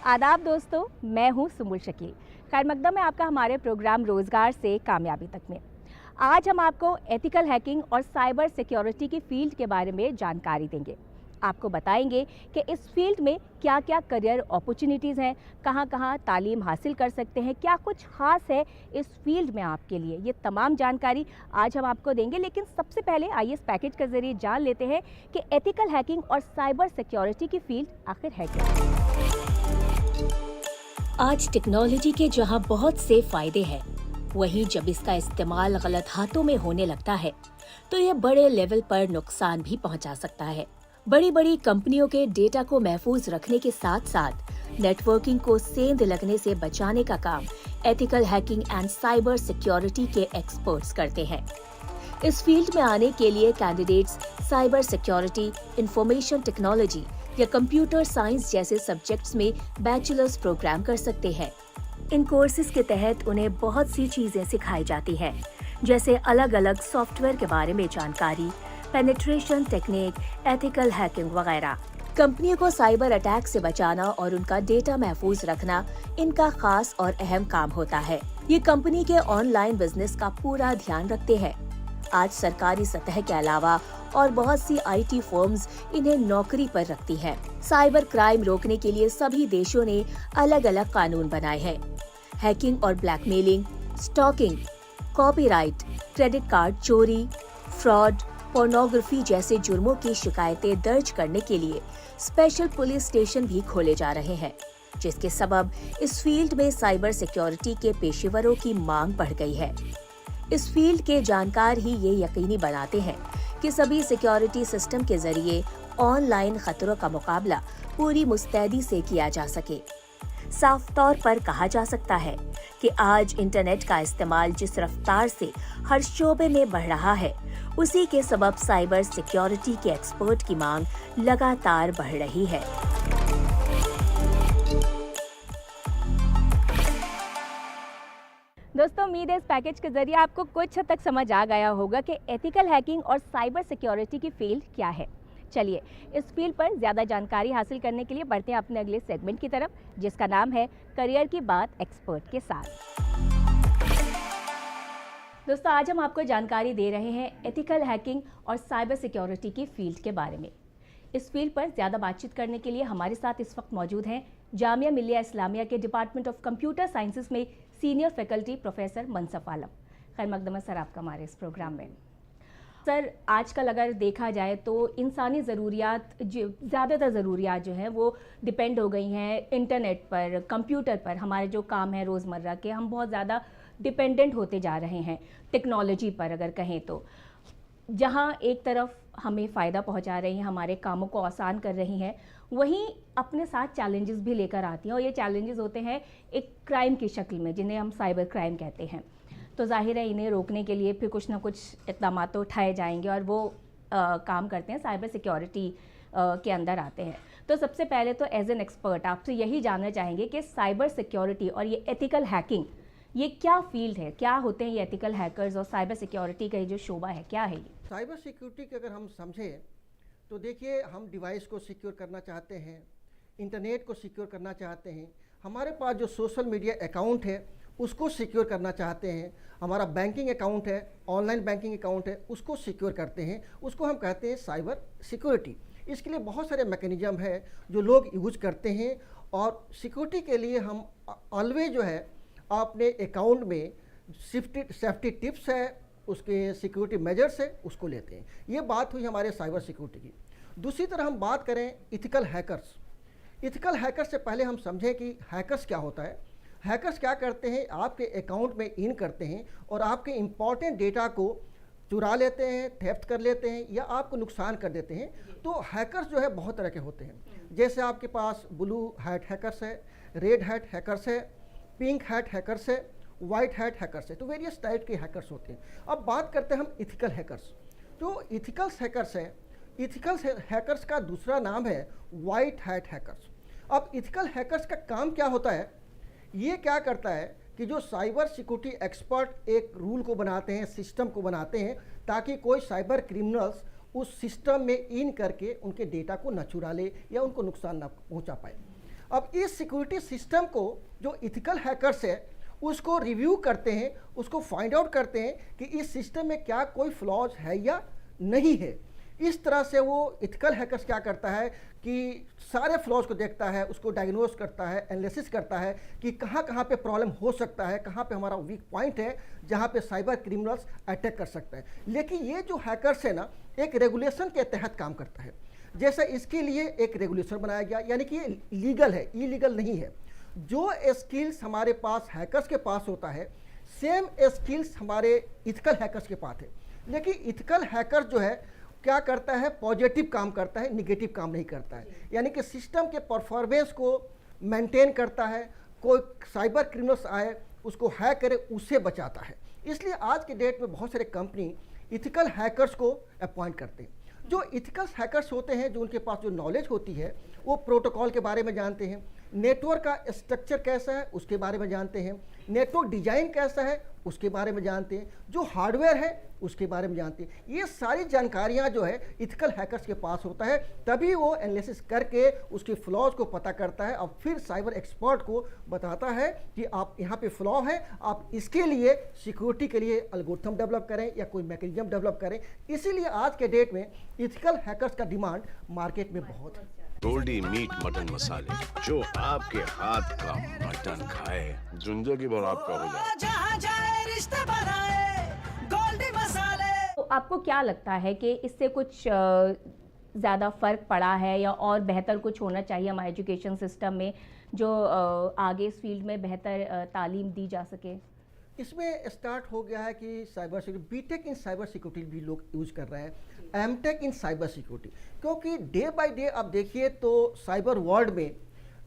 आदाब दोस्तों, मैं हूं सुमुल शकील। खैर मकदम है आपका हमारे प्रोग्राम रोज़गार से कामयाबी तक में। आज हम आपको एथिकल हैकिंग और साइबर सिक्योरिटी की फील्ड के बारे में जानकारी देंगे। आपको बताएंगे कि इस फील्ड में क्या क्या करियर अपॉर्चुनिटीज़ हैं, कहां कहां तालीम हासिल कर सकते हैं, क्या कुछ खास है इस फील्ड में आपके लिए। ये तमाम जानकारी आज हम आपको देंगे, लेकिन सबसे पहले आइए इस पैकेज के ज़रिए जान लेते हैं कि एथिकल हैकिंग और साइबर सिक्योरिटी की फील्ड आखिर है क्या। आज टेक्नोलॉजी के जहां बहुत से फायदे हैं, वहीं जब इसका इस्तेमाल गलत हाथों में होने लगता है तो यह बड़े लेवल पर नुकसान भी पहुंचा सकता है। बड़ी बड़ी कंपनियों के डेटा को महफूज रखने के साथ साथ नेटवर्किंग को सेंध लगने से बचाने का काम ethical hacking and cyber security के एक्सपर्ट्स करते हैं। इस फील्ड में आने के लिए candidates cyber security, information technology या कंप्यूटर साइंस जैसे सब्जेक्ट्स में बैचलर्स प्रोग्राम कर सकते हैं। इन कोर्सेज के तहत उन्हें बहुत सी चीजें सिखाई जाती हैं, जैसे अलग अलग सॉफ्टवेयर के बारे में जानकारी, पेनिट्रेशन टेक्निक, एथिकल हैकिंग वगैरह। कंपनियों को साइबर अटैक से बचाना और उनका डेटा महफूज रखना इनका खास और अहम काम होता है। ये कंपनी के ऑनलाइन बिजनेस का पूरा ध्यान रखते हैं। आज सरकारी सतह के अलावा और बहुत सी आईटी फर्म्स इन्हें नौकरी पर रखती हैं। साइबर क्राइम रोकने के लिए सभी देशों ने अलग अलग कानून बनाए हैं। हैकिंग और blackmailing, stalking, copyright, credit card चोरी, फ्रॉड, पोर्नोग्राफी जैसे जुर्मों की शिकायतें दर्ज करने के लिए स्पेशल पुलिस स्टेशन भी खोले जा रहे हैं, जिसके सबब इस फील्ड में साइबर सिक्योरिटी के पेशेवरों की मांग बढ़ गई है। इस फील्ड के जानकार ही ये यकीनी बनाते हैं कि सभी सिक्योरिटी सिस्टम के जरिए ऑनलाइन खतरों का मुकाबला पूरी मुस्तैदी से किया जा सके। साफ तौर पर कहा जा सकता है कि आज इंटरनेट का इस्तेमाल जिस रफ्तार से हर शोबे में बढ़ रहा है, उसी के सबब साइबर सिक्योरिटी के एक्सपर्ट की मांग लगातार बढ़ रही है। दोस्तों, उम्मीद है इस पैकेज के जरिए आपको कुछ हद तक समझ आ गया होगा कि एथिकल हैकिंग और साइबर सिक्योरिटी की फील्ड क्या है। चलिए, इस फील्ड पर ज़्यादा जानकारी हासिल करने के लिए बढ़ते हैं अपने अगले सेगमेंट की तरफ, जिसका नाम है करियर की बात एक्सपर्ट के साथ। दोस्तों, आज हम आपको जानकारी दे रहे हैं एथिकल हैकिंग और साइबर सिक्योरिटी की फील्ड के बारे में। इस फील्ड पर ज़्यादा बातचीत करने के लिए हमारे साथ इस वक्त मौजूद हैं जामिया मिल्लिया इस्लामिया के डिपार्टमेंट ऑफ कंप्यूटर साइंसेज में सीनियर फैकल्टी प्रोफेसर मनसफ आलम। खैर मकदम सर, आपका हमारे इस प्रोग्राम में। सर, आजकल अगर देखा जाए तो इंसानी ज़रूरियात ज़्यादातर ज़रूरियात जो हैं वो डिपेंड हो गई हैं इंटरनेट पर, कंप्यूटर पर। हमारे जो काम है रोज़मर्रा के, हम बहुत ज़्यादा डिपेंडेंट होते जा रहे हैं टेक्नोलॉजी पर। अगर कहें तो जहाँ एक तरफ हमें फ़ायदा पहुँचा रही हैं, हमारे कामों को आसान कर रही हैं, वहीं अपने साथ चैलेंजेस भी लेकर आती हैं। और ये चैलेंजेस होते हैं एक क्राइम की शक्ल में, जिन्हें हम साइबर क्राइम कहते हैं। तो जाहिर है इन्हें रोकने के लिए फिर कुछ ना कुछ इक़दाम तो उठाए जाएंगे, और वो काम करते हैं साइबर सिक्योरिटी के अंदर आते हैं। तो सबसे पहले तो एज एन एक्सपर्ट आपसे यही जानना चाहेंगे कि साइबर सिक्योरिटी और ये एथिकल हैकिंग, ये क्या फील्ड है, क्या होते हैं ये एथिकल हैकर्स, और साइबर सिक्योरिटी का ये जो शोबा है क्या है ये? साइबर सिक्योरिटी के अगर हम समझें तो देखिए, हम डिवाइस को सिक्योर करना चाहते हैं, इंटरनेट को सिक्योर करना चाहते हैं, हमारे पास जो सोशल मीडिया अकाउंट है उसको सिक्योर करना चाहते हैं, हमारा बैंकिंग अकाउंट है, ऑनलाइन बैंकिंग अकाउंट है, उसको सिक्योर करते हैं। उसको हम कहते हैं साइबर सिक्योरिटी। इसके लिए बहुत सारे मैकेनिज्म है जो लोग यूज करते हैं, और सिक्योरिटी के लिए हम ऑलवेज जो है अपने अकाउंट में सेफ्टी टिप्स है, उसके सिक्योरिटी मेजर्स है, उसको लेते हैं। ये बात हुई हमारे साइबर सिक्योरिटी की। दूसरी तरह हम बात करें इथिकल हैकर्स। इथिकल हैकर्स से पहले हम समझें कि हैकर्स क्या होता है। हैकर्स क्या करते हैं, आपके अकाउंट में इन करते हैं और आपके इंपॉर्टेंट डेटा को चुरा लेते हैं, थेफ्ट कर लेते हैं, या आपको नुकसान कर देते हैं। तो हैकर्स जो है बहुत तरह के होते हैं। जैसे आपके पास ब्लू हैट हैकर्स है, रेड हैट हैकर्स है, पिंक हैट हैकर्स है, वाइट हैट हैकर्स है। तो वेरियस टाइप के हैकर्स होते हैं। अब बात करते हैं हम इथिकल हैकर्स। जो इथिकल्स हैकर्स है, इथिकल हैकर्स का दूसरा नाम है वाइट हैट हैकर्स। अब इथिकल हैकर्स का काम क्या होता है, ये क्या करता है कि जो साइबर सिक्योरिटी एक्सपर्ट एक रूल को बनाते हैं, सिस्टम को बनाते हैं, ताकि कोई साइबर क्रिमिनल्स उस सिस्टम में इन करके उनके डेटा को न चुरा ले या उनको नुकसान न पहुंचा पाए। अब इस सिक्योरिटी सिस्टम को जो इथिकल हैकर्स है उसको रिव्यू करते हैं, उसको फाइंड आउट करते हैं कि इस सिस्टम में क्या कोई फ्लॉज है या नहीं है। इस तरह से वो इथिकल हैकर्स क्या करता है कि सारे फ्लॉज को देखता है, उसको डायग्नोस करता है, एनालिसिस करता है कि कहाँ कहाँ पे प्रॉब्लम हो सकता है, कहाँ पे हमारा वीक पॉइंट है जहाँ पे साइबर क्रिमिनल्स अटैक कर सकते हैं। लेकिन ये जो हैकर्स है ना, एक रेगुलेशन के तहत काम करता है। जैसे इसके लिए एक रेगुलेशन बनाया गया, यानी कि ये लीगल है, इलीगल नहीं है। जो स्किल्स हमारे पास हैकर्स के पास होता है, सेम स्किल्स हमारे इथिकल हैकर्स के पास है। लेकिन इथिकल हैकर जो है क्या करता है, पॉजिटिव काम करता है, निगेटिव काम नहीं करता है। यानी कि सिस्टम के परफॉर्मेंस को मेंटेन करता है, कोई साइबर क्रिमिनल्स आए उसको हैक करे, उससे बचाता है। इसलिए आज के डेट में बहुत सारे कंपनी इथिकल हैकर्स को अपॉइंट करते हैं। जो इथिकल हैकर्स होते हैं, जो उनके पास जो नॉलेज होती है, वो प्रोटोकॉल के बारे में जानते हैं, नेटवर्क का स्ट्रक्चर कैसा है उसके बारे में जानते हैं, नेटवर्क डिजाइन कैसा है उसके बारे में जानते हैं, जो हार्डवेयर है उसके बारे में जानते हैं। ये सारी जानकारियां जो है इथिकल हैकर्स के पास होता है, तभी वो एनालिसिस करके उसके फ्लॉज को पता करता है और फिर साइबर एक्सपर्ट को बताता है कि आप यहाँ पे फ्लॉ है, आप इसके लिए सिक्योरिटी के लिए एल्गोरिथम डेवलप करें या कोई मैकेनिज्म डेवलप करें। इसीलिए आज के डेट में इथिकल हैकर्स का डिमांड मार्केट में बहुत है। गोल्डी मीट मटन मसाले, जो आपके हाथ का मटन खाए जिंदगी भर आपका हो जाए। जहाँ जाए रिश्ते बनाए गोल्डी मसाले। तो आपको क्या लगता है कि इससे कुछ ज़्यादा फ़र्क पड़ा है या और बेहतर कुछ होना चाहिए हमारे एजुकेशन सिस्टम में, जो आगे इस फील्ड में बेहतर तालीम दी जा सके? इसमें स्टार्ट हो गया है कि साइबर सिक्योरिटी, बीटेक इन साइबर सिक्योरिटी भी लोग यूज कर रहे हैं, एमटेक इन साइबर सिक्योरिटी, क्योंकि डे बाय डे आप देखिए तो साइबर वर्ल्ड में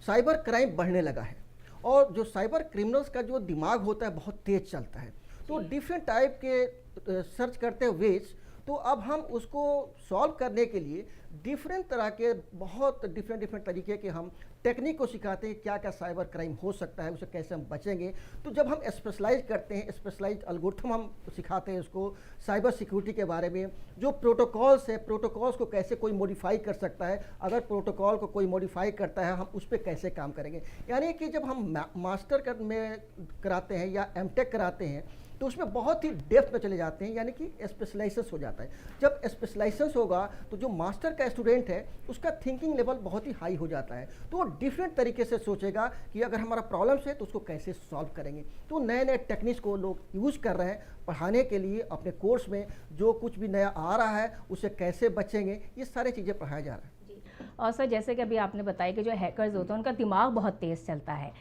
साइबर क्राइम बढ़ने लगा है और जो साइबर क्रिमिनल्स का जो दिमाग होता है बहुत तेज चलता है। तो डिफरेंट टाइप के सर्च करते हैं वेज, तो अब हम उसको सॉल्व करने के लिए डिफरेंट तरह के बहुत डिफरेंट तरीके के हम टेक्निक को सिखाते हैं, क्या क्या साइबर क्राइम हो सकता है, उसे कैसे हम बचेंगे। तो जब हम स्पेशलाइज करते हैं, स्पेशलाइज एल्गोरिथम हम सिखाते हैं उसको साइबर सिक्योरिटी के बारे में, जो प्रोटोकॉल्स है, प्रोटोकॉल्स को कैसे कोई मॉडिफाई कर सकता है, अगर प्रोटोकॉल को कोई मॉडिफाई करता है हम उस पर कैसे काम करेंगे। यानी कि जब हम मास्टर में कराते हैं या एमटेक कराते हैं तो उसमें बहुत ही डेप्थ में चले जाते हैं, यानी कि स्पेशलाइजेशन हो जाता है। जब स्पेशलाइजेशन होगा तो जो मास्टर का स्टूडेंट है उसका थिंकिंग लेवल बहुत ही हाई हो जाता है, तो वो डिफरेंट तरीके से सोचेगा कि अगर हमारा प्रॉब्लम्स है तो उसको कैसे सॉल्व करेंगे। तो नए नए टेक्निक्स को लोग यूज़ कर रहे हैं पढ़ाने के लिए, अपने कोर्स में जो कुछ भी नया आ रहा है उससे कैसे बचेंगे, ये सारी चीज़ें पढ़ाया जा रहा है। और सर, जैसे कि अभी आपने बताया कि जो हैकर्स होते हैं उनका दिमाग बहुत तेज़ चलता है,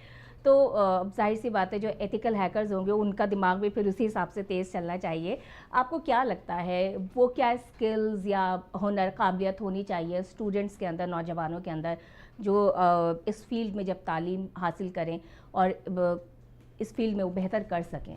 तो जाहिर सी बात है जो एथिकल हैकर्स होंगे उनका दिमाग भी फिर उसी हिसाब से तेज़ चलना चाहिए। आपको क्या लगता है वो क्या स्किल्स या हुनर, काबिलियत होनी चाहिए स्टूडेंट्स के अंदर, नौजवानों के अंदर, जो इस फील्ड में जब तालीम हासिल करें और इस फील्ड में वो बेहतर कर सकें?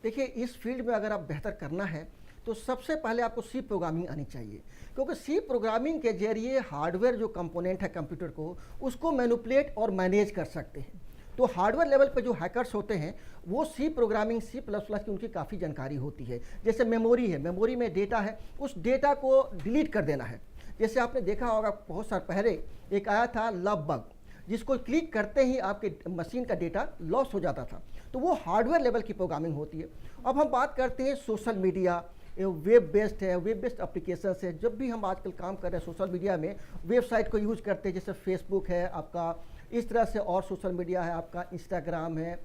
देखिए, इस फील्ड में अगर आप बेहतर करना है तो सबसे पहले आपको सी प्रोग्रामिंग आनी चाहिए, क्योंकि सी प्रोग्रामिंग के जरिए हार्डवेयर जो कंपोनेंट है कंप्यूटर को, उसको मैनिपुलेट और मैनेज कर सकते हैं। तो हार्डवेयर लेवल पे जो हैकर्स होते हैं वो C programming, C plus plus की उनकी काफ़ी जानकारी होती है। जैसे मेमोरी है, मेमोरी में डेटा है, उस डेटा को डिलीट कर देना है। जैसे आपने देखा होगा बहुत साल पहले एक आया था लव बग, जिसको क्लिक करते ही आपके मशीन का डेटा लॉस हो जाता था। तो वो हार्डवेयर लेवल की प्रोग्रामिंग होती है। अब हम बात करते हैं सोशल मीडिया, वेब बेस्ड है, वेब बेस्ड एप्लीकेशंस है। जब भी हम आजकल काम कर रहे हैं सोशल मीडिया में, वेबसाइट को यूज़ करते हैं, जैसे फेसबुक है आपका, इस तरह से और सोशल मीडिया है आपका, इंस्टाग्राम है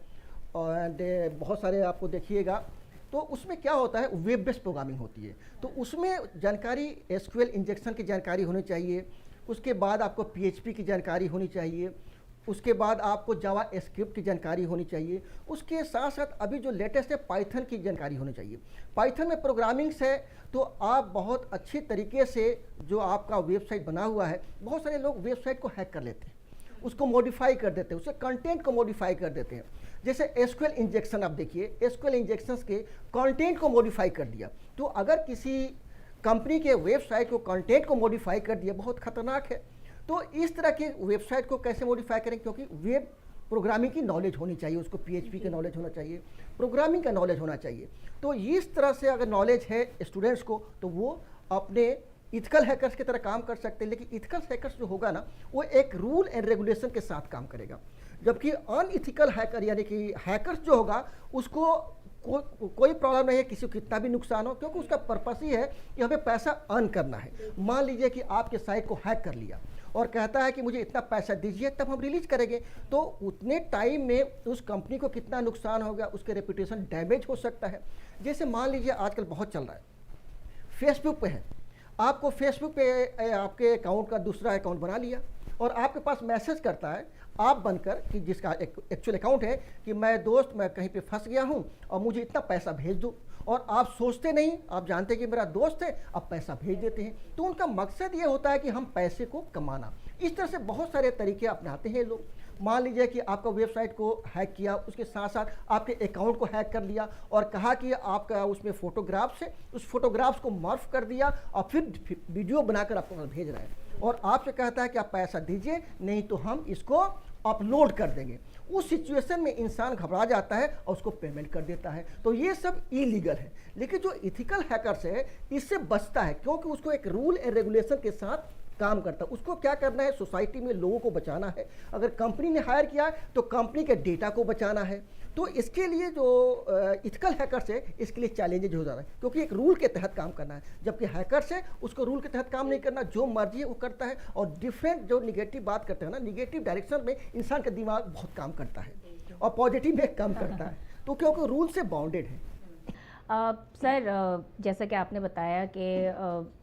और बहुत सारे आपको देखिएगा। तो उसमें क्या होता है, वेब बेस्ड प्रोग्रामिंग होती है। तो उसमें जानकारी एसक्यूएल इंजेक्शन की जानकारी होनी चाहिए, उसके बाद आपको पीएचपी की जानकारी होनी चाहिए, उसके बाद आपको जावा स्क्रिप्ट की जानकारी होनी चाहिए, उसके साथ साथ अभी जो लेटेस्ट है पाइथन की जानकारी होनी चाहिए। पाइथन में प्रोग्रामिंग्स है तो आप बहुत अच्छी तरीके से जो आपका वेबसाइट बना हुआ है, बहुत सारे लोग वेबसाइट को हैक कर लेते हैं, उसको मॉडिफाई कर देते हैं, उसके कंटेंट को मॉडिफाई कर देते हैं। जैसे एसक्यूएल इंजेक्शन आप देखिए, एसक्यूएल इंजेक्शंस के कंटेंट को मॉडिफाई कर दिया। तो अगर किसी कंपनी के वेबसाइट को कंटेंट को मॉडिफाई कर दिया, बहुत खतरनाक है। तो इस तरह के वेबसाइट को कैसे मॉडिफाई करें, क्योंकि वेब प्रोग्रामिंग की नॉलेज होनी चाहिए, उसको पीएचपी का नॉलेज होना चाहिए, प्रोग्रामिंग का नॉलेज होना चाहिए। तो इस तरह से अगर नॉलेज है स्टूडेंट्स को तो वो अपने इथिकल हैकर्स की तरह काम कर सकते हैं, लेकिन इथिकल हैकर्स जो होगा ना वो एक रूल एंड रेगुलेशन के साथ काम करेगा, जबकि अनइथिकल हैकर यानी कि हैकर्स जो होगा उसको कोई प्रॉब्लम नहीं है किसी को कितना भी नुकसान हो, क्योंकि उसका पर्पस ही है कि हमें पैसा अर्न करना है। मान लीजिए कि आपके साइट को हैक कर लिया और कहता है कि मुझे इतना पैसा दीजिए तब हम रिलीज करेंगे, तो उतने टाइम में उस कंपनी को कितना नुकसान होगा, उसके रेपुटेशन डैमेज हो सकता है। जैसे मान लीजिए आजकल बहुत चल रहा है, फेसबुक पे है, आपको फेसबुक पे आपके अकाउंट का दूसरा अकाउंट बना लिया और आपके पास मैसेज करता है आप बनकर कि जिसका एक्चुअल अकाउंट है कि मैं कहीं पे फंस गया हूं और मुझे इतना पैसा भेज दो, और आप सोचते नहीं, आप जानते हैं कि मेरा दोस्त है, आप पैसा भेज देते हैं। तो उनका मकसद ये होता है कि हम पैसे को कमाना। इस तरह से बहुत सारे तरीके अपनाते हैं लोग। मान लीजिए कि आपका वेबसाइट को हैक किया, उसके साथ साथ आपके अकाउंट को हैक कर लिया और कहा कि आपका उसमें फोटोग्राफ्स है, उस फोटोग्राफ्स को मॉर्फ कर दिया और फिर वीडियो बनाकर आपको भेज रहे हैं और आपसे कहता है कि आप पैसा दीजिए नहीं तो हम इसको अपलोड कर देंगे। उस सिचुएशन में इंसान घबरा जाता है और उसको पेमेंट कर देता है। तो ये सब इलीगल है, लेकिन जो इथिकल हैकर्स है इससे बचता है, क्योंकि उसको एक रूल एंड रेगुलेशन के साथ काम करता है। उसको क्या करना है, सोसाइटी में लोगों को बचाना है। अगर कंपनी ने हायर किया है तो कंपनी के डेटा को बचाना है। तो इसके लिए जो इथिकल हैकर्स है इसके लिए चैलेंजेज हो जाता है, क्योंकि एक रूल के तहत काम करना है, जबकि हैकर्स है उसको रूल के तहत काम नहीं करना, जो मर्जी है वो करता है। और डिफरेंट जो निगेटिव बात करते हैं ना, निगेटिव डायरेक्शन में इंसान का दिमाग बहुत काम करता है और पॉजिटिव में कम करता है, तो क्योंकि रूल से बाउंडेड है। सर, जैसा कि आपने बताया कि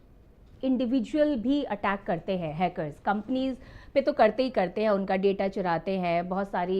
इंडिविजुअल भी अटैक करते हैं हैकर्स, कंपनीज पे तो करते ही करते हैं, उनका डेटा चुराते हैं, बहुत सारी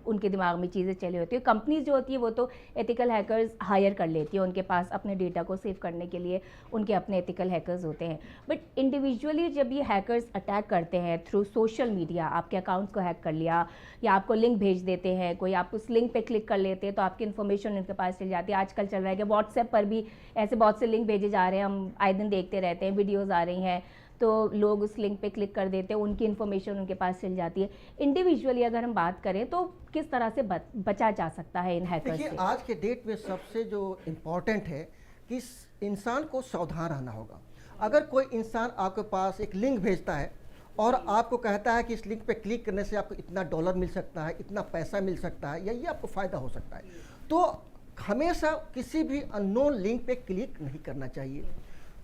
उनके दिमाग में चीज़ें चली होती है। कंपनीज जो होती है वो तो एथिकल हैकर्स हायर कर लेती है, उनके पास अपने डेटा को सेव करने के लिए उनके अपने एथिकल हैकर्स होते हैं। बट इंडिविजुअली जब ये हैकर्स अटैक करते हैं थ्रू सोशल मीडिया, आपके अकाउंट्स को हैक कर लिया या आपको लिंक भेज देते हैं, कोई आप उस लिंक पे क्लिक कर लेते हैं तो आपकी इन्फॉर्मेशन उनके पास चल जाती है। आजकल चल रहा है कि व्हाट्सएप पर भी ऐसे बहुत से लिंक भेजे जा रहे हैं, हम आए दिन देखते रहते हैं, वीडियोज़ आ रही हैं तो लोग उस लिंक पे क्लिक कर देते हैं, उनकी इन्फॉर्मेशन उनके पास चल जाती है। इंडिविजुअली अगर हम बात करें तो किस तरह से बचा जा सकता है इन हैकर्स से? देखिए, आज के डेट में सबसे जो इम्पोर्टेंट है कि इंसान को सावधान रहना होगा। अगर कोई इंसान आपके पास एक लिंक भेजता है और आपको कहता है कि इस लिंक पे क्लिक करने से आपको इतना डॉलर मिल सकता है, इतना पैसा मिल सकता है या ये आपको फ़ायदा हो सकता है, तो हमेशा किसी भी अननोन लिंक पे क्लिक नहीं करना चाहिए।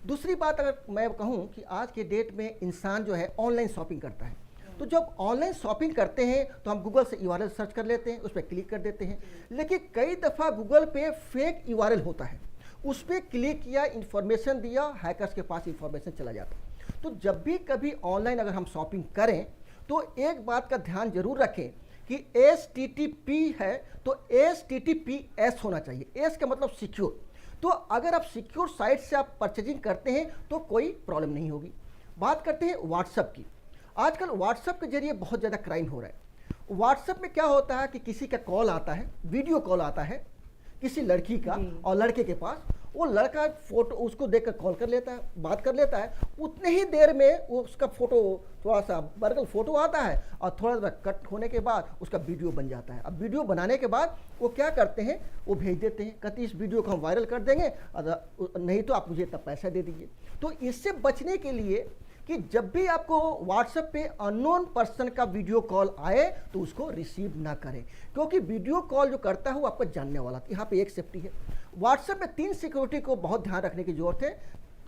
दूसरी बात, अगर मैं कहूँ कि आज के डेट में इंसान जो है ऑनलाइन शॉपिंग करता है, तो जब ऑनलाइन शॉपिंग करते हैं तो हम गूगल से URL सर्च कर लेते हैं, उस पर क्लिक कर देते हैं, लेकिन कई दफ़ा गूगल पे फेक URL होता है, उस पर क्लिक किया, इन्फॉर्मेशन दिया, हैकर्स के पास इन्फॉर्मेशन चला जाता है। तो जब भी कभी ऑनलाइन अगर हम शॉपिंग करें तो एक बात का ध्यान जरूर रखें कि HTTP है तो HTTPS होना चाहिए। S का मतलब सिक्योर। तो अगर आप सिक्योर साइट से आप परचेजिंग करते हैं तो कोई प्रॉब्लम नहीं होगी। बात करते हैं व्हाट्सएप की। आजकल व्हाट्सएप के जरिए बहुत ज़्यादा क्राइम हो रहा है। व्हाट्सएप में क्या होता है कि किसी का कॉल आता है, वीडियो कॉल आता है किसी लड़की का, और लड़के के पास वो लड़का फोटो उसको देखकर कॉल कर लेता है, बात कर लेता है, उतने ही देर में वो उसका फोटो थोड़ा सा बर्गल फोटो आता है और थोड़ा सा कट होने के बाद उसका वीडियो बन जाता है। अब वीडियो बनाने के बाद वो क्या करते हैं, वो भेज देते हैं, कहते हैं इस वीडियो को हम वायरल कर देंगे, नहीं तो आप मुझे इतना पैसा दे दीजिए। तो इससे बचने के लिए कि जब भी आपको व्हाट्सएप पे अननोन पर्सन का वीडियो कॉल आए तो उसको रिसीव ना करें, क्योंकि वीडियो कॉल जो करता है वो आपको जानने वाला है। यहाँ पे एक सेफ्टी है। व्हाट्सएप में 3 सिक्योरिटी को बहुत ध्यान रखने की जरूरत है,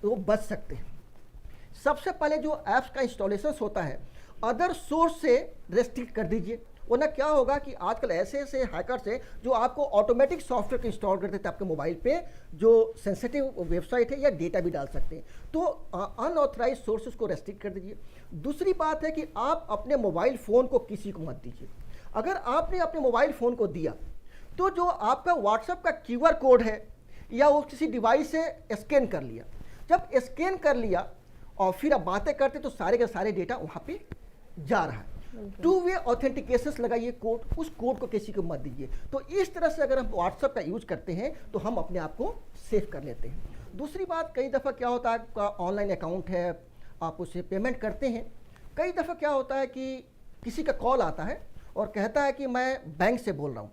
तो वो बच सकते हैं। सबसे पहले जो ऐप्स का इंस्टॉलेशन होता है अदर सोर्स से रेस्ट्रिक्ट कर दीजिए, वरना क्या होगा कि आजकल ऐसे ऐसे हैकर्स हैं जो आपको ऑटोमेटिक सॉफ्टवेयर को इंस्टॉल कर देते हैं आपके मोबाइल पे, जो सेंसिटिव वेबसाइट है या डेटा भी डाल सकते हैं। तो अनऑथराइज सोर्सेज को रेस्ट्रिक्ट कर दीजिए। दूसरी बात है कि आप अपने मोबाइल फ़ोन को किसी को मत दीजिए। अगर आपने अपने मोबाइल फ़ोन को दिया तो जो आपका व्हाट्सएप का QR कोड है या वो किसी डिवाइस से स्कैन कर लिया, जब स्कैन कर लिया और फिर आप बातें करते तो सारे के सारे डेटा वहाँ पे जा रहा है। 2 वे ऑथेंटिकेशन लगाइए कोड, उस कोड को किसी को मत दीजिए। तो इस तरह से अगर हम व्हाट्सएप का यूज करते हैं तो हम अपने आप को सेव कर लेते हैं। दूसरी बात, कई दफ़ा क्या होता है, आपका ऑनलाइन अकाउंट है, आप उससे पेमेंट करते हैं, कई दफ़ा क्या होता है कि किसी का कॉल आता है और कहता है कि मैं बैंक से बोल रहा हूँ,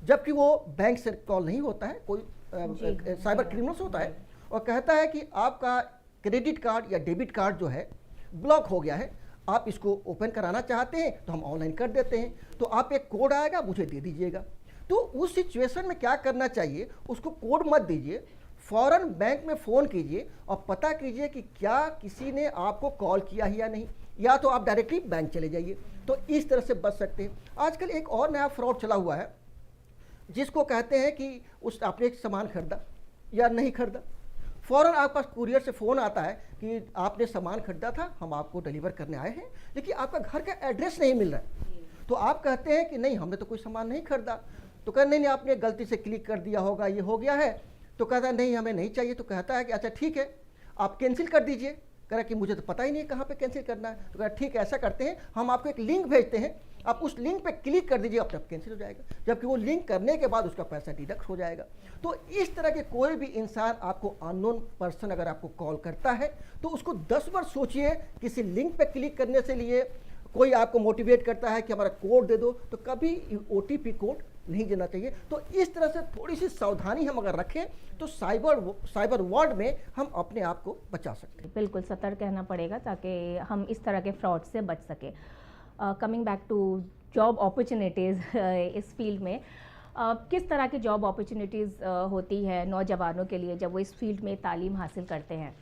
जबकि वो बैंक से कॉल नहीं होता है, कोई साइबर क्रिमिनल्स होता है और कहता है कि आपका क्रेडिट कार्ड या डेबिट कार्ड जो है ब्लॉक हो गया है, आप इसको ओपन कराना चाहते हैं तो हम ऑनलाइन कर देते हैं, तो आप एक कोड आएगा मुझे दे दीजिएगा। तो उस सिचुएशन में क्या करना चाहिए, उसको कोड मत दीजिए, फ़ौरन बैंक में फ़ोन कीजिए और पता कीजिए कि क्या किसी ने आपको कॉल किया है या नहीं, या तो आप डायरेक्टली बैंक चले जाइए। तो इस तरह से बच सकते हैं। आजकल एक और नया फ्रॉड चला हुआ है जिसको कहते हैं कि उस आपने एक सामान खरीदा या नहीं खरीदा, फ़ौरन आपके पास कुरियर से फ़ोन आता है कि आपने सामान खरीदा था, हम आपको डिलीवर करने आए हैं, लेकिन आपका घर का एड्रेस नहीं मिल रहा है। तो आप कहते हैं कि नहीं हमने तो कोई सामान नहीं खरीदा, तो कहते नहीं आपने गलती से क्लिक कर दिया होगा, ये हो गया है। तो कहता है नहीं हमें नहीं चाहिए। तो कहता है कि अच्छा ठीक है आप कैंसिल कर दीजिए। कह रहा कि मुझे तो पता ही नहीं कहाँ पे कैंसिल करना है। तो कह रहा ठीक है ऐसा करते हैं, हम आपको एक लिंक भेजते हैं, आप उस लिंक पे क्लिक कर दीजिए, अपने आप कैंसिल हो जाएगा, जबकि वो लिंक करने के बाद उसका पैसा डिडक्ट हो जाएगा। तो इस तरह के कोई भी इंसान आपको अननोन पर्सन अगर आपको कॉल करता है तो उसको 10 बार सोचिए। किसी लिंक पे क्लिक करने से लिए कोई आपको मोटिवेट करता है कि हमारा कोड दे दो, तो कभी OTP कोड नहीं देना चाहिए। तो इस तरह से थोड़ी सी सावधानी हम अगर रखें तो साइबर वर्ल्ड में हम अपने आप को बचा सकते हैं। बिल्कुल सतर्क रहना पड़ेगा ताकि हम इस तरह के फ्रॉड से बच सके। Coming back to job opportunities इस फील्ड में किस तरह की जॉब अपॉर्चुनिटीज़ होती है नौजवानों के लिए जब वो इस फील्ड में तालीम हासिल करते हैं?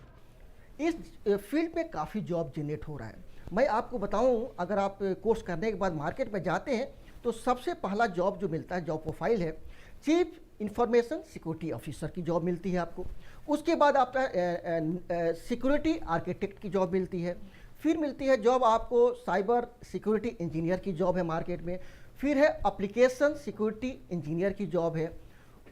इस फील्ड में काफ़ी जॉब जनरेट हो रहा है। मैं आपको बताऊं, अगर आप कोर्स करने के बाद मार्केट में जाते हैं तो सबसे पहला जॉब जो मिलता है, जॉब प्रोफाइल है, चीफ इंफॉर्मेशन सिक्योरिटी ऑफिसर की जॉब मिलती है आपको। उसके बाद आपका सिक्योरिटी आर्किटेक्ट की जॉब मिलती है। फिर मिलती है जॉब आपको साइबर सिक्योरिटी इंजीनियर की जॉब है मार्केट में। फिर है एप्लीकेशन सिक्योरिटी इंजीनियर की जॉब है।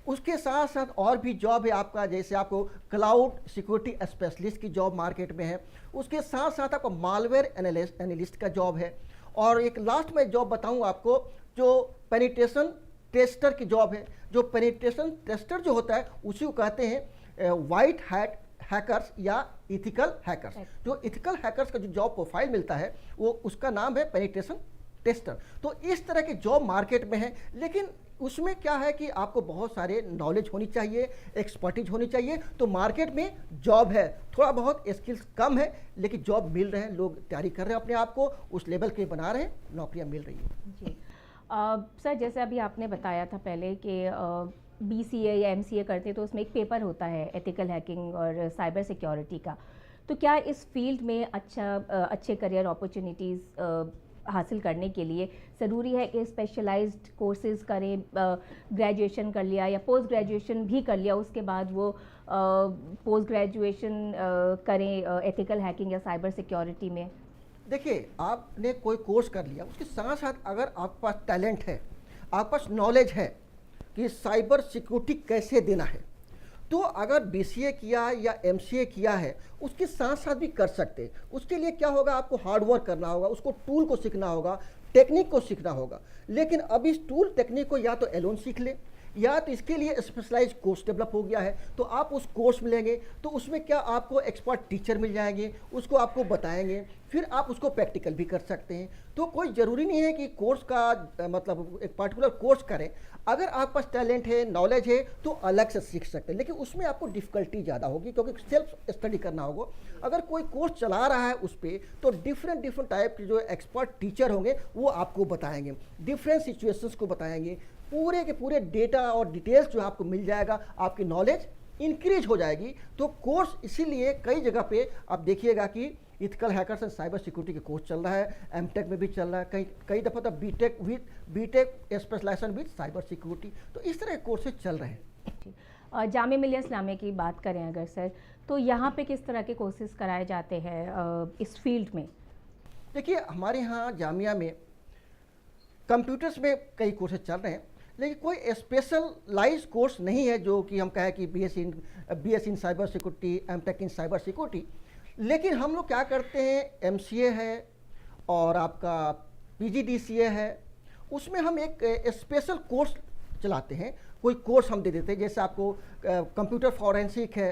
उसके साथ साथ और भी जॉब है आपका, जैसे आपको क्लाउड सिक्योरिटी स्पेशलिस्ट की जॉब मार्केट में है। उसके साथ साथ आपको मालवेयर एनालिस्ट का जॉब है। और एक लास्ट में जॉब बताऊं आपको, जो पेनिट्रेशन टेस्टर की जॉब है। जो पेनिट्रेशन टेस्टर जो होता है उसी को कहते हैं वाइट हैट हैकर्स या इथिकल हैकर्स। जो इथिकल हैकर्स का जो जॉब प्रोफाइल मिलता है वो उसका नाम है पेनिट्रेशन टेस्टर। तो इस तरह के जॉब मार्केट में है, लेकिन उसमें क्या है कि आपको बहुत सारे नॉलेज होनी चाहिए, एक्सपर्टीज होनी चाहिए। तो मार्केट में जॉब है, थोड़ा बहुत स्किल्स कम है, लेकिन जॉब मिल रहे हैं, लोग तैयारी कर रहे हैं अपने आप को उस लेवल के बना रहे हैं, नौकरियां मिल रही हैं। जी सर, जैसे अभी आपने बताया था पहले कि BCA या MCA करते तो उसमें एक पेपर होता है एथिकल हैकिंग और साइबर सिक्योरिटी का। तो क्या इस फील्ड में अच्छे करियर अपॉर्चुनिटीज़ हासिल करने के लिए ज़रूरी है कि स्पेशलाइज्ड कोर्सेज़ करें, ग्रेजुएशन कर लिया या पोस्ट ग्रेजुएशन भी कर लिया, उसके बाद वो पोस्ट ग्रेजुएशन करें एथिकल हैकिंग या साइबर सिक्योरिटी में? देखिए, आपने कोई कोर्स कर लिया, उसके साथ साथ अगर आपके पास टैलेंट है, आपके पास नॉलेज है कि साइबर सिक्योरिटी कैसे देना है, तो अगर BCA किया या MCA किया है उसके साथ साथ भी कर सकते हैं। उसके लिए क्या होगा, आपको हार्ड वर्क करना होगा, उसको टूल को सीखना होगा, टेक्निक को सीखना होगा। लेकिन अब इस टूल टेक्निक को या तो एलोन सीख ले या तो इसके लिए स्पेशलाइज्ड कोर्स डेवलप हो गया है, तो आप उस कोर्स में लेंगे तो उसमें क्या आपको एक्सपर्ट टीचर मिल जाएंगे, उसको आपको बताएंगे, फिर आप उसको प्रैक्टिकल भी कर सकते हैं। तो कोई ज़रूरी नहीं है कि कोर्स का मतलब एक पर्टिकुलर कोर्स करें। अगर आपके पास टैलेंट है, नॉलेज है, तो अलग से सीख सकते हैं, लेकिन उसमें आपको डिफ़िकल्टी ज़्यादा होगी क्योंकि सेल्फ स्टडी करना होगा। अगर कोई कोर्स चला रहा है उस पर, तो डिफरेंट टाइप के जो एक्सपर्ट टीचर होंगे वो आपको बताएंगे, डिफरेंट सिचुएशंस को बताएंगे, पूरे के पूरे डेटा और डिटेल्स जो आपको मिल जाएगा, आपकी नॉलेज इंक्रीज हो जाएगी। तो कोर्स इसीलिए कई जगह पे आप देखिएगा कि ethical hackers and cyber security के कोर्स चल रहा है, MTech में भी चल रहा है, कई दफ़ा तो BTech specialisation with cyber security. तो इस तरह के कोर्सेज चल रहे हैं। जामिया मिलिया इस्लामिया की बात करें अगर सर, तो यहाँ पे किस तरह के कोर्सेज कराए जाते हैं इस फील्ड में? देखिए, हमारे यहाँ जामिया में कंप्यूटर्स में कई कोर्सेज चल रहे हैं, लेकिन कोई स्पेशलाइज कोर्स नहीं है जो कि हम कहें कि BS इन साइबर सिक्योरिटी, MTech इन साइबर सिक्योरिटी। लेकिन हम लोग क्या करते हैं, MCA है और आपका PGDCA है, उसमें हम एक स्पेशल कोर्स चलाते हैं। कोई कोर्स हम दे देते हैं, जैसे आपको कंप्यूटर फॉरेंसिक है,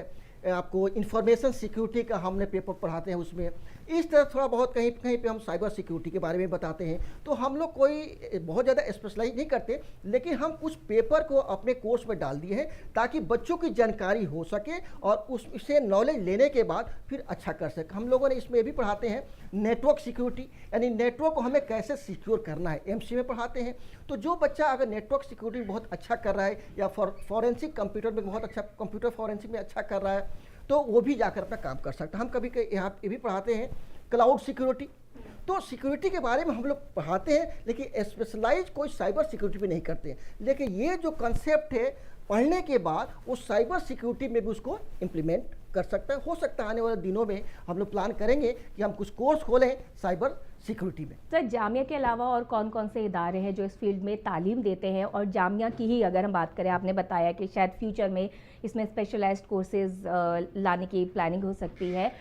आपको इंफॉर्मेशन सिक्योरिटी का हमने पेपर पढ़ाते हैं उसमें। इस तरह थोड़ा बहुत कहीं कहीं पे हम साइबर सिक्योरिटी के बारे में बताते हैं। तो हम लोग कोई बहुत ज़्यादा स्पेशलाइज नहीं करते, लेकिन हम कुछ पेपर को अपने कोर्स में डाल दिए हैं ताकि बच्चों की जानकारी हो सके और उससे नॉलेज लेने के बाद फिर अच्छा कर सके। हम लोगों ने इसमें भी पढ़ाते हैं नेटवर्क सिक्योरिटी, यानी नेटवर्क को हमें कैसे सिक्योर करना है, एमसी में पढ़ाते हैं। तो जो बच्चा अगर नेटवर्क सिक्योरिटी में बहुत अच्छा कर रहा है या फॉरेंसिक कंप्यूटर में बहुत अच्छा, कंप्यूटर फॉरेंसिक में अच्छा कर रहा है, तो वो भी जाकर अपना काम कर सकता है। हम कभी यहाँ ये भी पढ़ाते हैं क्लाउड सिक्योरिटी। तो सिक्योरिटी के बारे में हम लोग पढ़ाते हैं, लेकिन स्पेशलाइज कोई साइबर सिक्योरिटी पे नहीं करते हैं। लेकिन ये जो कंसेप्ट है पढ़ने के बाद वो साइबर सिक्योरिटी में भी उसको इम्प्लीमेंट कर सकता है। हो सकता है आने वाले दिनों में हम लोग प्लान करेंगे कि हम कुछ कोर्स खोलें साइबर सिक्योरिटी में। सर, जामिया के अलावा और कौन कौन से इदारे हैं जो इस फील्ड में तालीम देते हैं? और जामिया की ही अगर हम बात करें, आपने बताया कि शायद फ्यूचर में इसमें स्पेशलाइज्ड कोर्सेज लाने की प्लानिंग हो सकती है।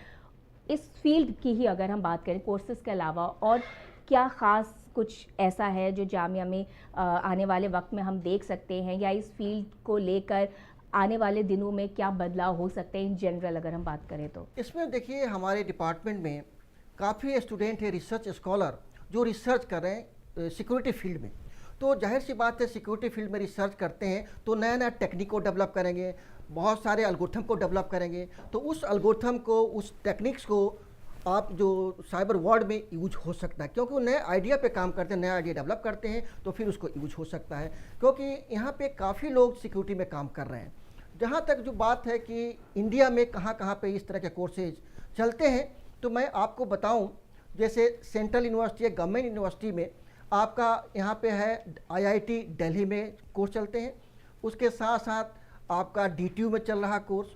इस फील्ड की ही अगर हम बात करें कोर्सेज के अलावा, और क्या ख़ास कुछ ऐसा है जो जामिया में आने वाले वक्त में हम देख सकते हैं, या इस फील्ड को लेकर आने वाले दिनों में क्या बदलाव हो सकते हैं इन जनरल अगर हम बात करें तो? इसमें देखिए हमारे डिपार्टमेंट में काफ़ी स्टूडेंट है, रिसर्च स्कॉलर जो रिसर्च कर रहे हैं सिक्योरिटी फील्ड में। तो जाहिर सी बात है सिक्योरिटी फील्ड में रिसर्च करते हैं तो नया नया टेक्निक को डेवलप करेंगे, बहुत सारे एल्गोरिथम को डेवलप करेंगे। तो उस एल्गोरिथम को, उस टेक्निक्स को आप जो साइबर वर्ल्ड में यूज हो सकता है, क्योंकि वो नए आइडिया पे काम करते हैं, नया आइडिया डेवलप करते हैं, तो फिर उसको यूज हो सकता है। क्योंकि यहाँ पे काफ़ी लोग सिक्योरिटी में काम कर रहे हैं। जहाँ तक जो बात है कि इंडिया में कहाँ कहाँ पे इस तरह के कोर्सेज चलते हैं, तो मैं आपको बताऊं, जैसे सेंट्रल यूनिवर्सिटी है, गवर्नमेंट यूनिवर्सिटी में आपका यहाँ पे है आईआईटी दिल्ली में कोर्स चलते हैं। उसके साथ साथ आपका डीटीयू में चल रहा कोर्स,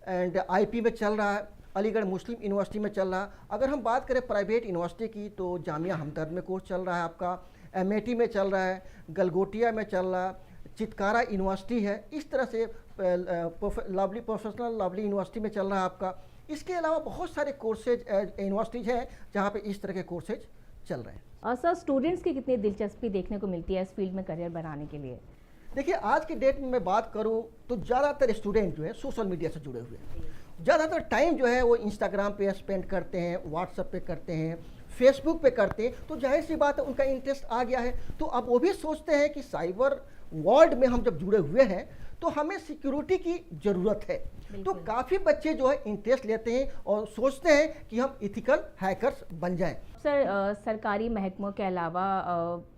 एंड आईपी में चल रहा है, अलीगढ़ मुस्लिम यूनिवर्सिटी में चल रहा। अगर हम बात करें प्राइवेट यूनिवर्सिटी की तो जामिया हमदर्द में कोर्स चल रहा है आपका, एमआईटी में चल रहा है, गलगोटिया में चल रहा, चितकारा यूनिवर्सिटी है, इस तरह से लवली प्रोफेशनल लवली यूनिवर्सिटी में चल रहा है आपका। इसके अलावा बहुत सारे कोर्सेज यूनिवर्सिटीज हैं जहाँ पे इस तरह के कोर्सेज चल रहे हैं। और सर, स्टूडेंट्स की कितनी दिलचस्पी देखने को मिलती है इस फील्ड में करियर बनाने के लिए? देखिए आज की डेट में मैं बात करूं तो ज़्यादातर स्टूडेंट जो है सोशल मीडिया से जुड़े हुए हैं। ज़्यादातर टाइम जो है वो इंस्टाग्राम पे स्पेंड करते हैं, व्हाट्सएप पे करते हैं, फेसबुक पे करते हैं। तो जाहिर सी बात है उनका इंटरेस्ट आ गया है, तो अब वो भी सोचते हैं कि साइबर वर्ल्ड में हम जब जुड़े हुए हैं तो हमें सिक्योरिटी की ज़रूरत है। तो काफ़ी बच्चे जो है इंटरेस्ट लेते हैं और सोचते हैं कि हम इथिकल हैकर्स बन जाएं। सर, सरकारी महकमों के अलावा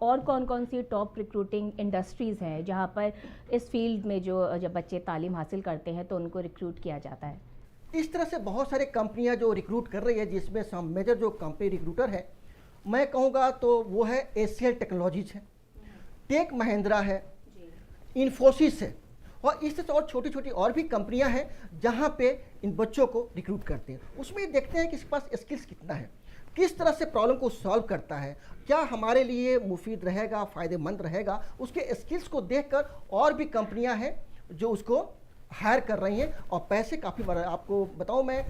और कौन कौन सी टॉप रिक्रूटिंग इंडस्ट्रीज़ हैं जहां पर इस फील्ड में जब बच्चे तालीम हासिल करते हैं तो उनको रिक्रूट किया जाता है? इस तरह से बहुत सारे कंपनियां जो रिक्रूट कर रही है, जिसमें सब मेजर जो कंपनी रिक्रूटर है मैं कहूँगा तो वो है एसीएल टेक्नोलॉजीज है, टेक महिंद्रा है, इन्फोसिस है, और इस तरह से और छोटी छोटी और भी कंपनियां हैं जहां पे इन बच्चों को रिक्रूट करते हैं। उसमें देखते हैं कि इसके पास स्किल्स कितना है, किस तरह से प्रॉब्लम को सॉल्व करता है, क्या हमारे लिए मुफीद रहेगा, फ़ायदेमंद रहेगा। उसके स्किल्स को देखकर और भी कंपनियां हैं जो उसको हायर कर रही हैं, और पैसे काफ़ी बढ़ रहे हैं। आपको बताऊं मैं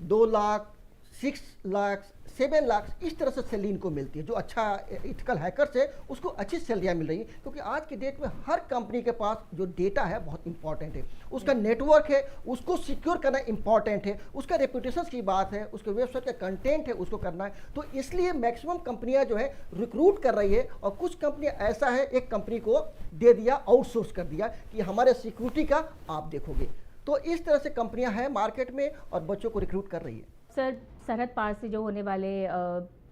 2 लाख, 6 लाख, 7 लाख इस तरह से सैलरी इनको मिलती है। जो अच्छा इथिकल हैकर्स है उसको अच्छी सैलरियाँ मिल रही है, क्योंकि आज की डेट में हर कंपनी के पास जो डेटा है बहुत इंपॉर्टेंट है, उसका नेटवर्क है उसको सिक्योर करना इंपॉर्टेंट है, उसका रेपुटेशन की बात है, उसके वेबसाइट का कंटेंट है उसको करना है। तो इसलिए मैक्सिमम कंपनियां जो है रिक्रूट कर रही है, और कुछ कंपनियां ऐसा है एक कंपनी को दे दिया, आउटसोर्स कर दिया कि हमारे सिक्योरिटी का आप देखोगे। तो इस तरह से कंपनियां हैं मार्केट में और बच्चों को रिक्रूट कर रही है। सर, सरहद पार से जो होने वाले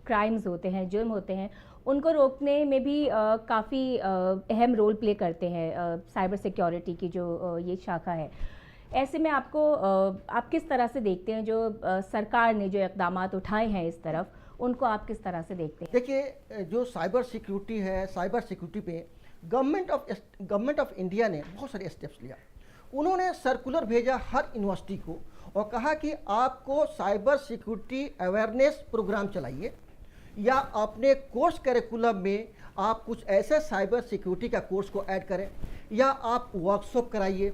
क्राइम्स होते हैं, जुर्म होते हैं, उनको रोकने में भी काफ़ी अहम रोल प्ले करते हैं साइबर सिक्योरिटी की जो ये शाखा है। ऐसे में आपको आप किस तरह से देखते हैं जो सरकार ने जो इक़दाम उठाए हैं इस तरफ, उनको आप किस तरह से देखते हैं? देखिए जो साइबर सिक्योरिटी है, साइबर सिक्योरिटी पे गवर्नमेंट ऑफ इंडिया ने बहुत सारे स्टेप्स लिया। उन्होंने सर्कुलर भेजा हर यूनिवर्सिटी को और कहा कि आपको साइबर सिक्योरिटी अवेयरनेस प्रोग्राम चलाइए, या अपने कोर्स करिकुलम में आप कुछ ऐसे साइबर सिक्योरिटी का कोर्स को ऐड करें, या आप वर्कशॉप कराइए,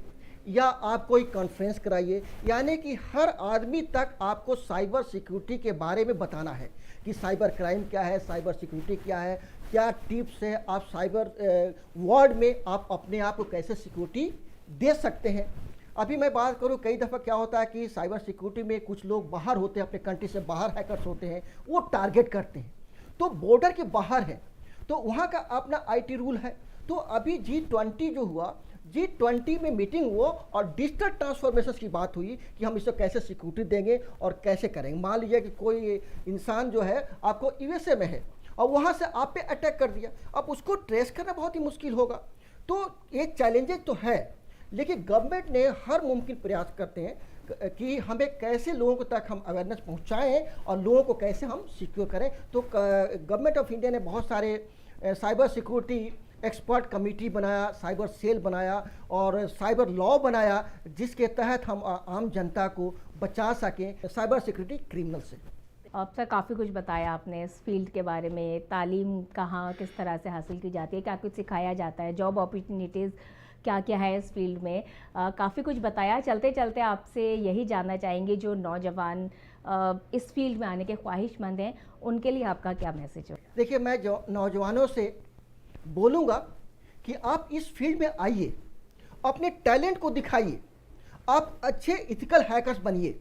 या आप कोई कॉन्फ्रेंस कराइए। यानी कि हर आदमी तक आपको साइबर सिक्योरिटी के बारे में बताना है कि साइबर क्राइम क्या है, साइबर सिक्योरिटी क्या है, क्या टिप्स है, आप साइबर वर्ल्ड में आप अपने आप को कैसे सिक्योरिटी दे सकते हैं। अभी मैं बात करूं, कई दफ़ा क्या होता है कि साइबर सिक्योरिटी में कुछ लोग बाहर होते हैं, अपने कंट्री से बाहर हैकर्स होते हैं, वो टारगेट करते हैं, तो बॉर्डर के बाहर है तो वहाँ का अपना आईटी रूल है। तो अभी G20 जो हुआ, G20 में मीटिंग हुआ और डिजिटल ट्रांसफॉर्मेशन की बात हुई कि हम इसको कैसे सिक्योरिटी देंगे और कैसे करेंगे। मान लीजिए कि कोई इंसान जो है आपको यूएसए में है और वहाँ से आप पे अटैक कर दिया, अब उसको ट्रेस करना बहुत ही मुश्किल होगा। तो ये चैलेंजेस तो है, लेकिन गवर्नमेंट ने हर मुमकिन प्रयास करते हैं कि हमें कैसे लोगों तक हम अवेयरनेस पहुंचाएं और लोगों को कैसे हम सिक्योर करें। तो गवर्नमेंट ऑफ इंडिया ने बहुत सारे साइबर सिक्योरिटी एक्सपर्ट कमेटी बनाया, साइबर सेल बनाया और साइबर लॉ बनाया, जिसके तहत हम आम जनता को बचा सकें साइबर सिक्योरिटी क्रिमिनल से। अब तक काफ़ी कुछ बताया आपने इस फील्ड के बारे में, तालीम कहाँ किस तरह से हासिल की जाती है, क्या कुछ सिखाया जाता है, जॉब अपॉर्चुनिटीज़ क्या क्या है इस फील्ड में, काफ़ी कुछ बताया। चलते चलते आपसे यही जानना चाहेंगे, जो नौजवान इस फील्ड में आने के ख्वाहिशमंद हैं, उनके लिए आपका क्या मैसेज हो? देखिए, मैं जो नौजवानों से बोलूँगा कि आप इस फील्ड में आइए, अपने टैलेंट को दिखाइए, आप अच्छे इथिकल हैकर्स बनिए,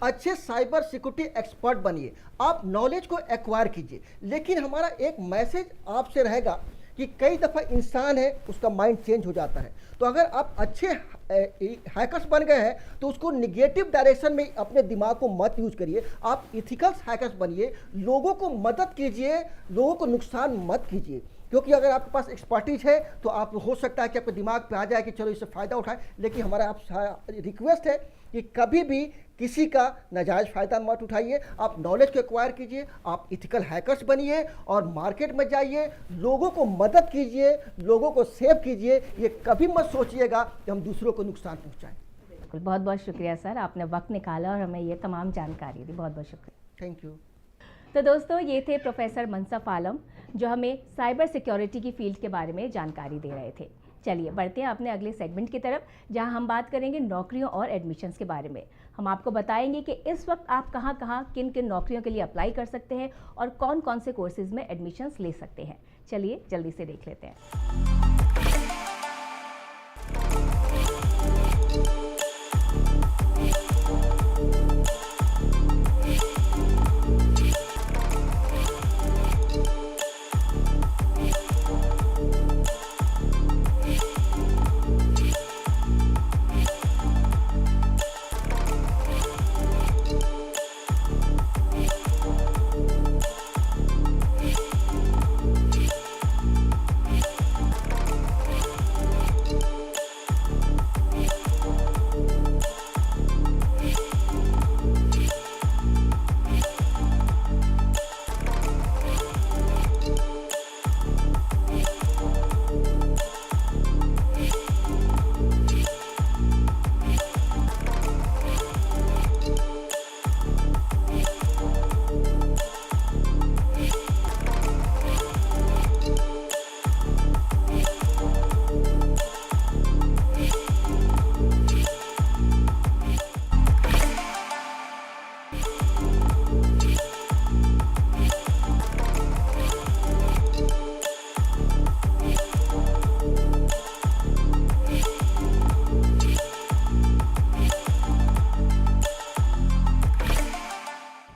अच्छे साइबर सिक्योरिटी एक्सपर्ट बनिए, आप नॉलेज को एक्वायर कीजिए। लेकिन हमारा एक मैसेज आपसे रहेगा कि कई दफ़ा इंसान है उसका माइंड चेंज हो जाता है, तो अगर आप अच्छे हैकर्स बन गए हैं तो उसको निगेटिव डायरेक्शन में अपने दिमाग को मत यूज करिए, आप इथिकल हैकर्स बनिए, लोगों को मदद कीजिए, लोगों को नुकसान मत कीजिए। क्योंकि अगर आपके पास एक्सपर्टीज है तो आप हो सकता है कि आपके दिमाग पे आ जाए कि चलो इससे फ़ायदा उठाएं, लेकिन हमारा आप रिक्वेस्ट है कि कभी भी किसी का नाजायज़ फ़ायदा मत उठाइए, आप नॉलेज को एक्वायर कीजिए, आप इथिकल हैकर्स बनिए और मार्केट में जाइए, लोगों को मदद कीजिए, लोगों को सेव कीजिए। ये कभी मत सोचिएगा कि हम दूसरों को नुकसान पहुँचाएँ। बिल्कुल, बहुत बहुत शुक्रिया सर, आपने वक्त निकाला और हमें ये तमाम जानकारी दी, बहुत बहुत शुक्रिया। Thank you. तो दोस्तों, ये थे प्रोफेसर मनसफ आलम, जो हमें साइबर सिक्योरिटी की फील्ड के बारे में जानकारी दे रहे थे। चलिए बढ़ते हैं अपने अगले सेगमेंट की तरफ, जहां हम बात करेंगे नौकरियों और एडमिशन्स के बारे में। हम आपको बताएंगे कि इस वक्त आप कहां किन किन नौकरियों के लिए अप्लाई कर सकते हैं और कौन कौन से कोर्सेज में एडमिशन्स ले सकते हैं। चलिए जल्दी से देख लेते हैं।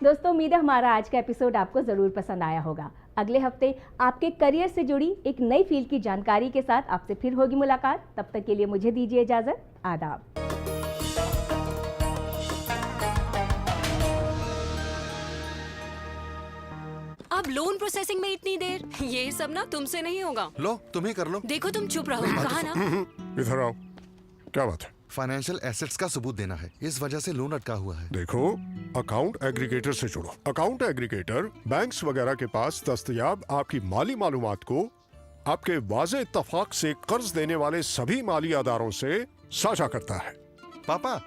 दोस्तों, उम्मीद है हमारा आज का एपिसोड आपको ज़रूर पसंद आया होगा। अगले हफ्ते आपके करियर से जुड़ी एक नई फील्ड की जानकारी के साथ आपसे फिर होगी मुलाकात। तब तक के लिए मुझे दीजिए इजाज़त। आदाब। अब लोन प्रोसेसिंग में इतनी देर, ये सब ना तुमसे नहीं होगा। लो तुम ही कर लो। देखो तुम चुप रहो, कहा ना। इधर आओ, क्या बात है? फाइनेंशियल एसेट्स का सबूत देना है, इस वजह से लोन अटका हुआ है। देखो, अकाउंट एग्रीगेटर से जुड़ो। अकाउंट एग्रीगेटर बैंक्स वगैरह के पास दस्तयाब आपकी माली मालूमात को आपके वाज़े इत्तफाक से कर्ज देने वाले सभी माली अदारों से साझा करता है। पापा